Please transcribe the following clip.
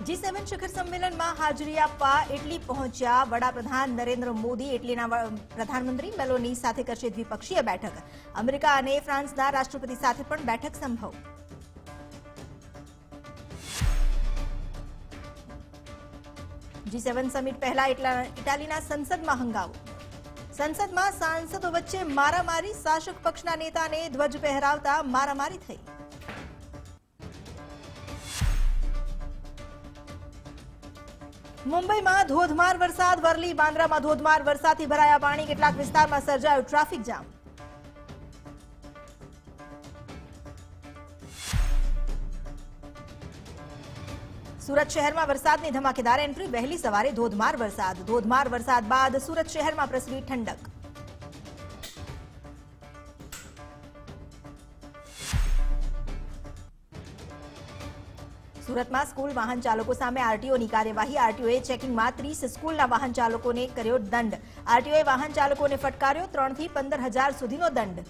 G7 શિખર સંમેલનમાં હાજરી આપવા ઇટલી પહોંચ્યા વડાપ્રધાન નરેન્દ્ર મોદી ઇટલીના પ્રધાનમંત્રી મેલોની સાથે કરશે દ્વિપક્ષીય બેઠક. અમેરિકા અને ફ્રાન્સના રાષ્ટ્રપતિ સાથે પણ બેઠક સંભવ. G7 સમિટ પહેલા ઇટાલીના સંસદમાં હંગામો. સંસદમાં સાંસદો વચ્ચે મારામારી. શાસક પક્ષના નેતાને ધ્વજ પહેરાવતા મારામારી થઈ. મુંબઈમાં ધોધમાર વરસાદ. વરલી બાંદ્રામાં ધોધમાર વરસાદથી ભરાયા પાણી. કેટલાક વિસ્તારમાં સર્જાયો ટ્રાફિક જામ. સુરત શહેરમાં વરસાદની ધમાકેદાર એન્ટ્રી. વહેલી સવારે ધોધમાર વરસાદ. ધોધમાર વરસાદ બાદ સુરત શહેરમાં પ્રસરી ઠંડક. સુરતમાં સ્કૂલ વાહન ચાલકો સામે આરટીઓની કાર્યવાહી. આરટીઓએ ચેકિંગમાં 30 સ્કૂલના વાહન ચાલકોને કર્યો દંડ. આરટીઓએ વાહન ચાલકોને ફટકાર્યો 3 થી 15,000 સુધીનો દંડ.